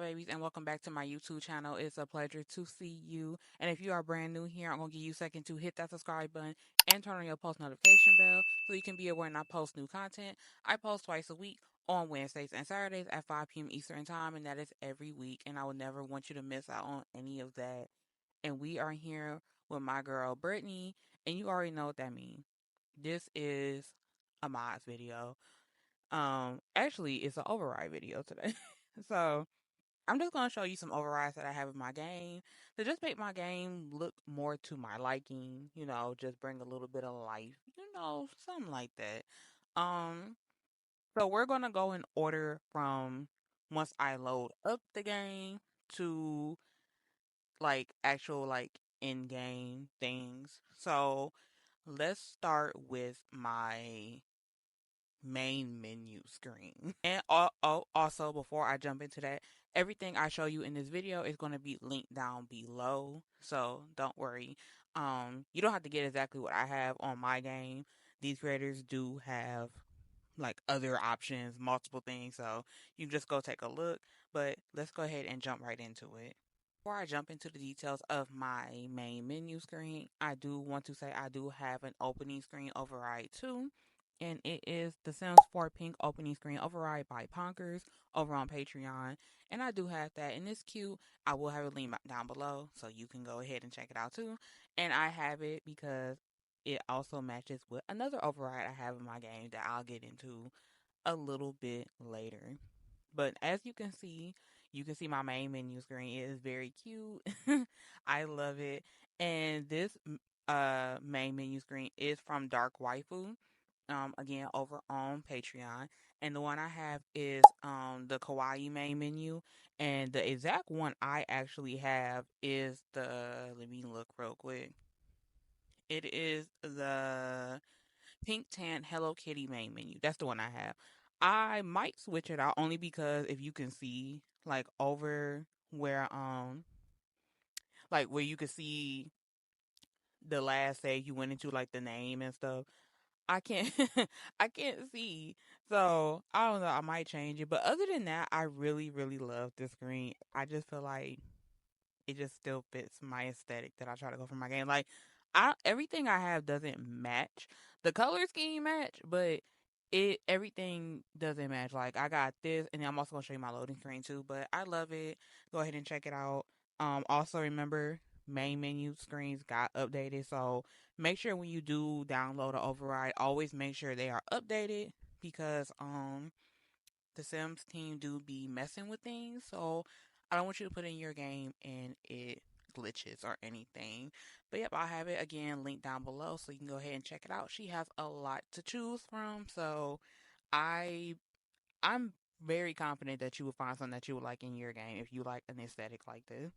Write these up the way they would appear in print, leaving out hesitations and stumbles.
babies, and welcome back to my YouTube channel. It's a pleasure to see you. And if you are brand new here, I'm going to give you a second to hit that subscribe button and turn on your post notification bell so you can be aware when I post new content. I post twice a week on Wednesdays and Saturdays at 5 p.m. Eastern Time, and that is every week. And I would never want you to miss out on any of that. And we are here with my girl, Brittany, and you already know what that means. This is a mods video. Actually, it's an override video today. So I'm just gonna show you some overrides that I have in my game to just make my game look more to my liking. Just bring a little bit of life. Something like that. Um, so we're gonna go in order from once I load up the game to like actual like in game things. So let's start with my main menu screen. And also, before I jump into that, everything I show you in this video is going to be linked down below. So don't worry. You don't have to get exactly what I have on my game. These creators do have like other options, multiple things. So you can just go take a look. But let's go ahead and jump right into it. Before I jump into the details of my main menu screen, I do want to say I do have an opening screen override too. And it is the Sims 4 Pink opening screen override by Ponkers over on Patreon. And I do have that, and it's cute. I will have a link down below so you can go ahead and check it out too. And I have it because it also matches with another override I have in my game that I'll get into a little bit later. But as you can see my main menu screen. It is very cute. I love it. And this main menu screen is from Dark Waifu. Again over on Patreon. And the one I have is the Kawaii main menu. And the exact one I actually have is the let me look real quick. It is the Pink Tan Hello Kitty main menu. That's the one I have. I might switch it out only because if you can see like over where you can see the last stage you went into like the name and stuff. I can't I can't see. So I don't know, I might change it. But other than that, I really, really love this screen. I just feel like it just still fits my aesthetic that I try to go for my game. Like I everything I have doesn't match. The color scheme match, but it everything doesn't match. Like I got this and I'm also gonna show you my loading screen too, but I love it. Go ahead and check it out. Also remember main menu screens got updated. So make sure when you do download or override, always make sure they are updated because the Sims team do be messing with things. So I don't want you to put in your game and it glitches or anything. But yep, I'll have it again linked down below so you can go ahead and check it out. She has a lot to choose from. So I I'm very confident that you will find something that you would like in your game if you like an aesthetic like this.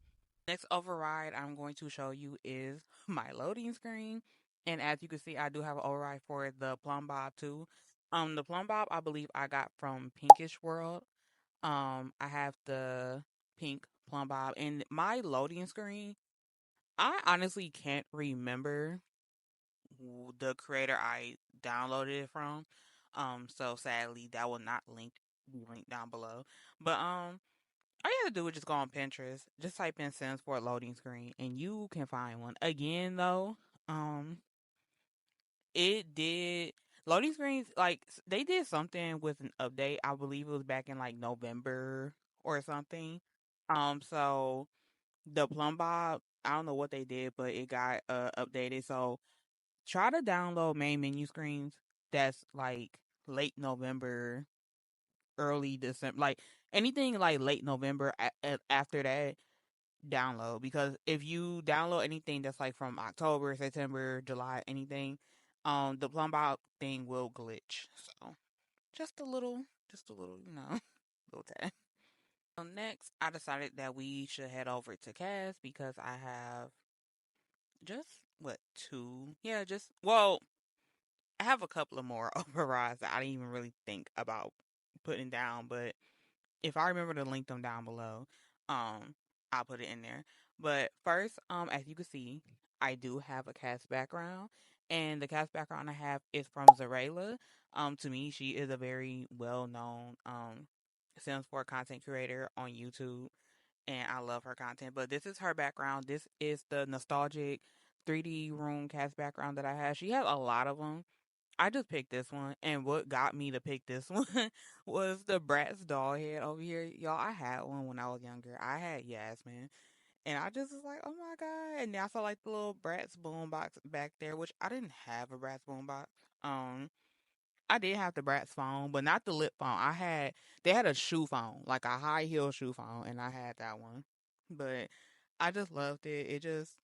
Next override I'm going to show you is my loading screen. And as you can see, I do have an override for the Plum Bob too. The Plum Bob I believe I got from Pinkish World. I have the pink Plum Bob and my loading screen. I honestly can't remember the creator I downloaded it from. So sadly that will not be linked down below. But all you have to do is just go on Pinterest, just type in Sims for a loading screen, and you can find one. Again, though, um, it did loading screens like they did something with an update. I believe it was back in like November or something. So the Plum Bob, I don't know what they did, but it got updated. So try to download main menu screens. That's like late November, early December, like anything like late November after that download because if you download anything that's like from October, September, July, anything, the plumb out thing will glitch. So just a little, little tad. So next, I decided that we should head over to Cass because I have just what two? Yeah, just well, I have a couple of more overrides that I didn't even really think about putting down, but if I remember to link them down below, I'll put it in there. But first, as you can see, I do have a cast background, and the cast background I have is from Zarela. To me, she is a very well known Sims 4 content creator on YouTube, and I love her content. But this is her background. This is the nostalgic 3D room cast background that I have. She has a lot of them. I just picked this one, and what got me to pick this one was the Bratz doll head over here. Y'all, I had one when I was younger. I had Yasmin, and I just was like, oh my god. And then I saw like the little Bratz boombox back there, which I didn't have a Bratz boombox. Um, I did have the Bratz phone, but not the lip phone. They had a shoe phone, like a high heel shoe phone, and I had that one. But I just loved it. It just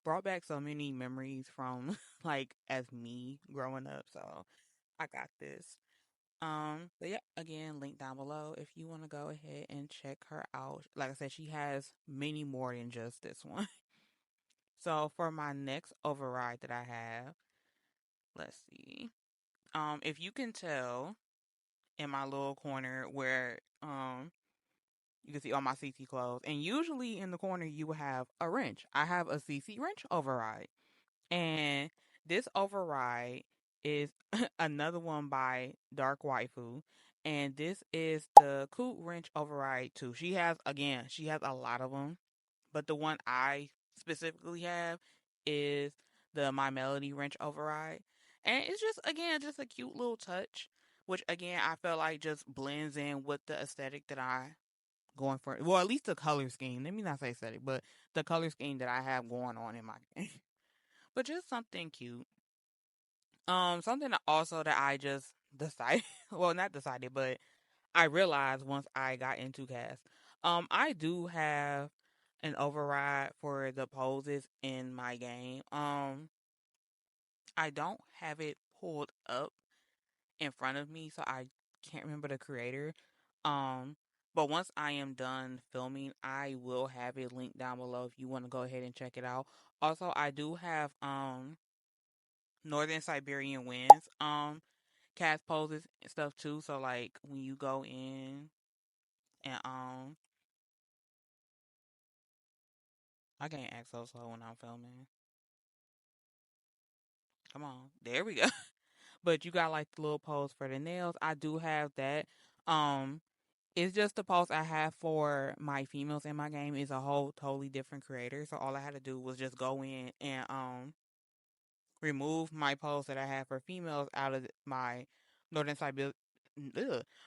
brought back so many memories from like as me growing up. So I got this. But yeah, again, link down below if you want to go ahead and check her out. Like I said, she has many more than just this one. So for my next override that I have, let's see. If you can tell in my little corner where you can see all my CC clothes, and usually in the corner you will have a wrench. I have a CC wrench override. And this override is another one by Dark Waifu. And this is the Coot Wrench override too. She has a lot of them. But the one I specifically have is the My Melody Wrench override. And it's just, again, just a cute little touch, which again, I feel like just blends in with the aesthetic that I going for. Well, at least the color scheme. Let me not say aesthetic, but the color scheme that I have going on in my game. But just something cute. Something also that I just decided, well, not decided, but I realized once I got into cast. I do have an override for the poses in my game. I don't have it pulled up in front of me, so I can't remember the creator. Um, but once I am done filming, I will have it linked down below if you want to go ahead and check it out. Also, I do have Northern Siberian Winds cast poses and stuff too. So like when you go in and I can't act so slow when I'm filming. Come on. There we go. But you got like the little pose for the nails. I do have that. Um it's just the pose I have for my females in my game is a whole totally different creator. So all I had to do was just go in and remove my post that I have for females out of my Northern Siberian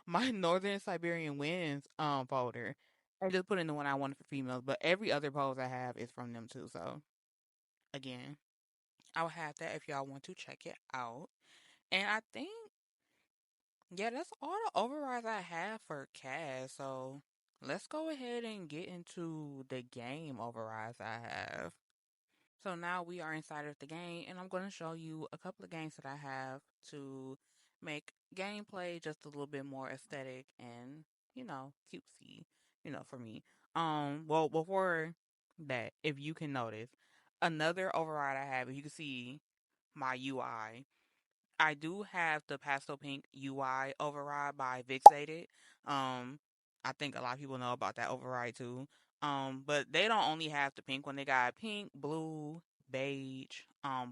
my Northern Siberian Winds folder. I just put in the one I wanted for females, but every other post I have is from them too. So again, I'll have that if y'all want to check it out. And I think yeah, that's all the overrides I have for Cass. So let's go ahead and get into the game overrides I have. So now we are inside of the game, and I'm going to show you a couple of games that I have to make gameplay just a little bit more aesthetic and, cutesy, for me. Well, before that, if you can notice, another override I have, if you can see my UI, I do have the pastel pink UI override by Vixated. I think a lot of people know about that override too. But they don't only have the pink one. They got pink, blue, beige,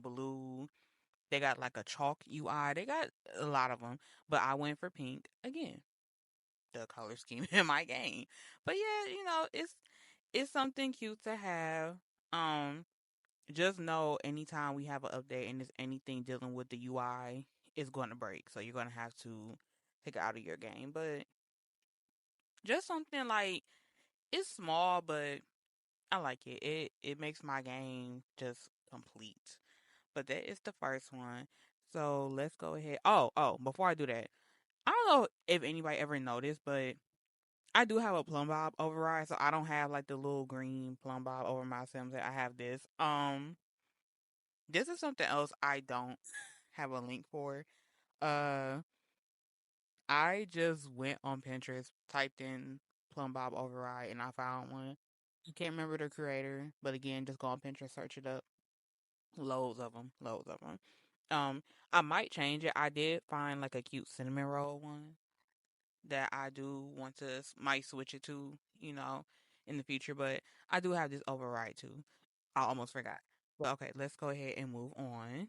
blue. They got like a chalk UI. They got a lot of them. But I went for pink again. The color scheme in my game. But yeah, it's something cute to have. Um, just know anytime we have an update and there's anything dealing with the UI, it's going to break. So you're going to have to take it out of your game. But just something like it's small, but I like it. It makes my game just complete. But that is the first one. So let's go ahead. Before I do that, I don't know if anybody ever noticed, but I do have a plumb bob override, so I don't have like the little green plumb bob over my Sims. I have this. This is something else I don't have a link for. Uh, I just went on Pinterest, typed in plumb bob override, and I found one. I can't remember the creator, but again, just go on Pinterest, search it up. Loads of them, loads of them. I might change it. I did find like a cute cinnamon roll one that I do want to might switch it to, in the future. But I do have this override too. I almost forgot. But okay, let's go ahead and move on.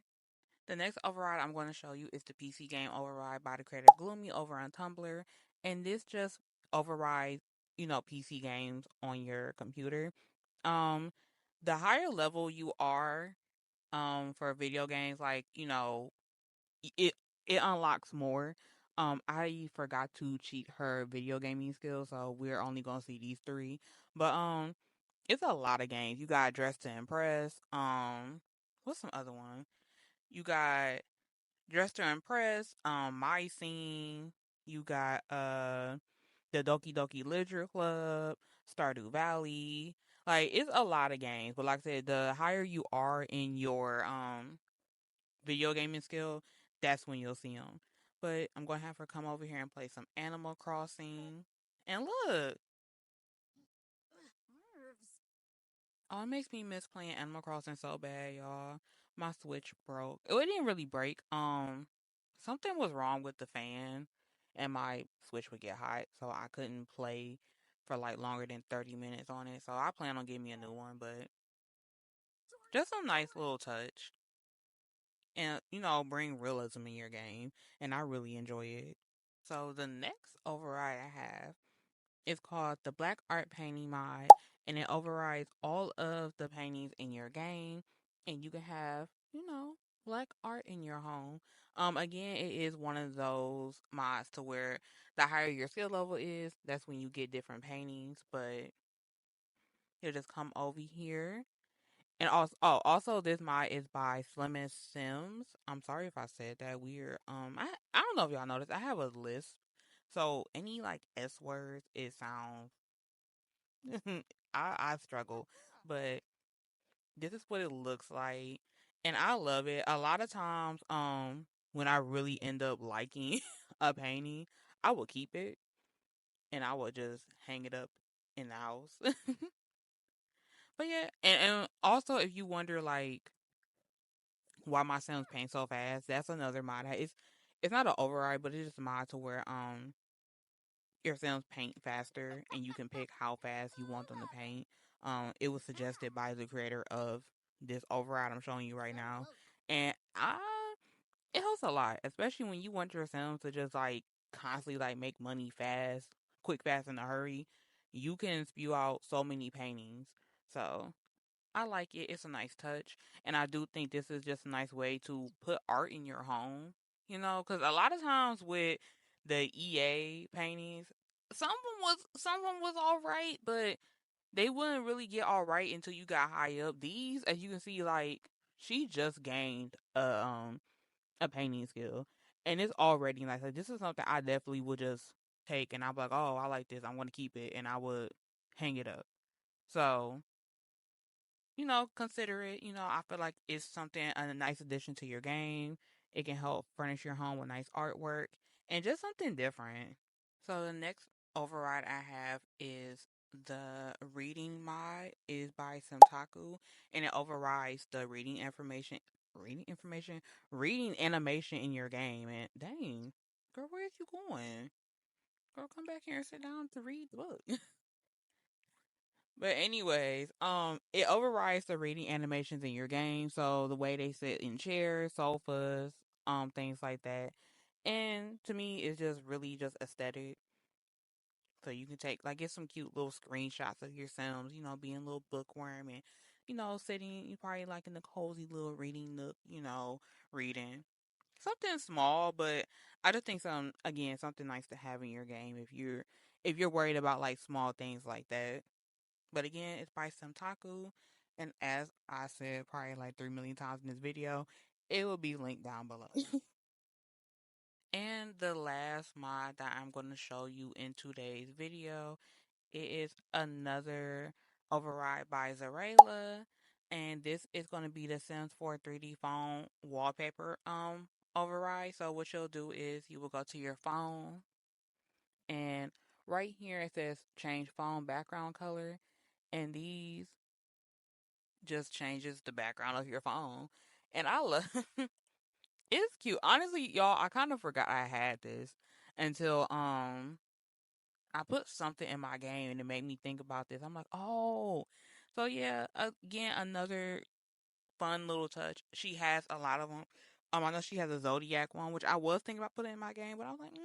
The next override I'm going to show you is the PC game override by the creator Gloomy over on Tumblr. and this just overrides, PC games on your computer. Um, the higher level you are, for video games, like, it it unlocks more. I forgot to cheat her video gaming skills, so we're only gonna see these three. But it's a lot of games. You got Dress to Impress. What's some other one? You got Dress to Impress. My Scene. You got the Doki Doki Literature Club, Stardew Valley. Like it's a lot of games, but like I said, the higher you are in your video gaming skill, that's when you'll see them. But I'm gonna have her come over here and play some Animal Crossing. And look, oh, it makes me miss playing Animal Crossing so bad, y'all. My Switch broke. It didn't really break. Something was wrong with the fan, and my Switch would get hot, so I couldn't play for like longer than 30 minutes on it. So I plan on getting me a new one, but just a nice little touch, and bring realism in your game, and I really enjoy it. So the next override I have is called the Black Art Painting mod, and it overrides all of the paintings in your game, and you can have, black art in your home. Again, it is one of those mods to where the higher your skill level is, that's when you get different paintings. But you'll just come over here. And also this mod is by Slimmest Sims. I'm sorry if I said that weird. I don't know if y'all noticed. I have a list, so any like S words, it sounds I struggle, but this is what it looks like, and I love it. A lot of times, when I really end up liking a painting, I will keep it and I will just hang it up in the house. But yeah, and also if you wonder like why my Sims paint so fast, that's another mod. It's not an override, but it's just a mod to where your Sims paint faster, and you can pick how fast you want them to paint. It was suggested by the creator of this override I'm showing you right now, and it helps a lot, especially when you want your Sims to just like constantly like make money fast, quick, fast, in a hurry. You can spew out so many paintings, so I like it. It's a nice touch, and I do think this is just a nice way to put art in your home. Because a lot of times with the EA paintings, some of them was all right, but they wouldn't really get all right until you got high up. These, as you can see, like she just gained a painting skill, and it's already nice. Like this is something I definitely would just take, and I'm like, oh, I like this. I'm gonna keep it, and I would hang it up. So consider it. I feel like it's something, a nice addition to your game. It can help furnish your home with nice artwork and just something different. So the next override I have is the reading mod is by Simtaku, and it overrides the reading animation in your game. And dang, girl, where's you going? Girl, come back here and sit down to read the book. But anyways, it overrides the reading animations in your game, so the way they sit in chairs, sofas, things like that. And to me, it's just really just aesthetic. So you can get some cute little screenshots of your Sims, being a little bookworm and, sitting, you probably like in a cozy little reading nook, reading. Something small, but I just think something nice to have in your game if you're worried about like small things like that. But again, it's by Simtaku. And as I said probably like 3 million times in this video, it will be linked down below. And the last mod that I'm going to show you in today's video, it is another override by Zarela. And this is going to be the Sims 4 3D phone wallpaper override. So what you'll do is you will go to your phone, and right here it says change phone background color, and these just changes the background of your phone. And I love it's cute. Honestly, y'all, I kind of forgot I had this until I put something in my game and it made me think about this. I'm like, "Oh." So yeah, again another fun little touch. She has a lot of them. I know she has a Zodiac one, which I was thinking about putting in my game, but I was like,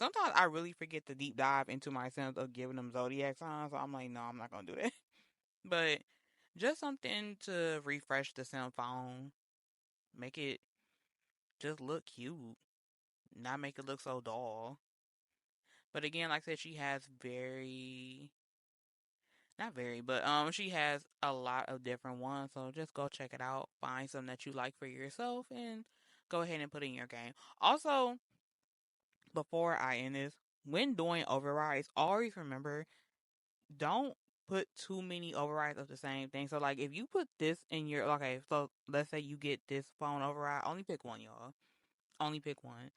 sometimes I really forget to deep dive into my sense of giving them zodiac signs. So I'm like, no, I'm not gonna do that. But just something to refresh the sim phone, make it just look cute, not make it look so dull. But again, like I said, she has not very, but she has a lot of different ones. So just go check it out, find some that you like for yourself, and go ahead and put it in your game. Also, before I end this, when doing overrides, always remember, don't put too many overrides of the same thing. So like if you put this in your, okay, so let's say you get this phone override, only pick one, y'all. Only pick one.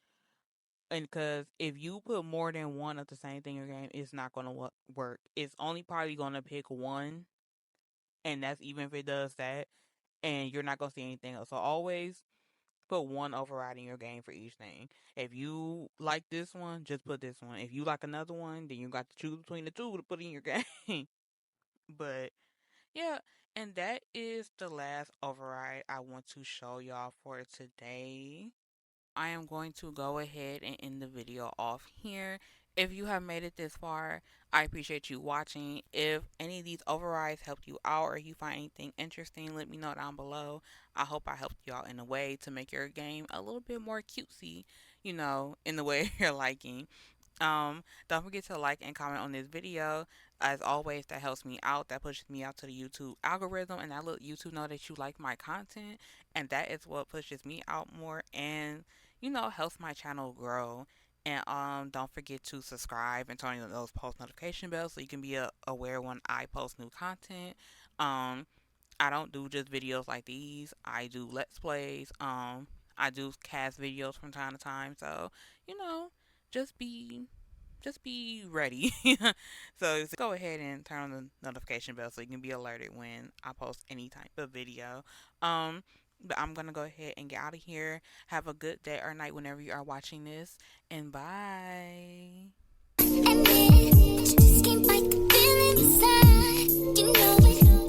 And because if you put more than one of the same thing in your game, it's not going to work. It's only probably going to pick one, and that's even if it does that, and you're not going to see anything else. So always put one override in your game for each thing. If you like this one, just put this one. If you like another one, then you got to choose between the two to put in your game. But yeah, and that is the last override I want to show y'all for today. I am going to go ahead and end the video off here. If you have made it this far, I appreciate you watching. If any of these overrides helped you out or you find anything interesting, let me know down below. I hope I helped y'all in a way to make your game a little bit more cutesy, in the way you're liking. Don't forget to like and comment on this video. As always, that helps me out. That pushes me out to the YouTube algorithm, and that let YouTube know that you like my content, and that is what pushes me out more and helps my channel grow. And don't forget to subscribe and turn on those post notification bells so you can be aware when I post new content. Um, I don't do just videos like these. I do let's plays. I do cast videos from time to time. So, you know, just be just be ready. So go ahead and turn on the notification bell so you can be alerted when I post any type of video. But I'm gonna go ahead and get out of here. Have a good day or night whenever you are watching this, and bye. And it just can't fight the feeling inside. You know it.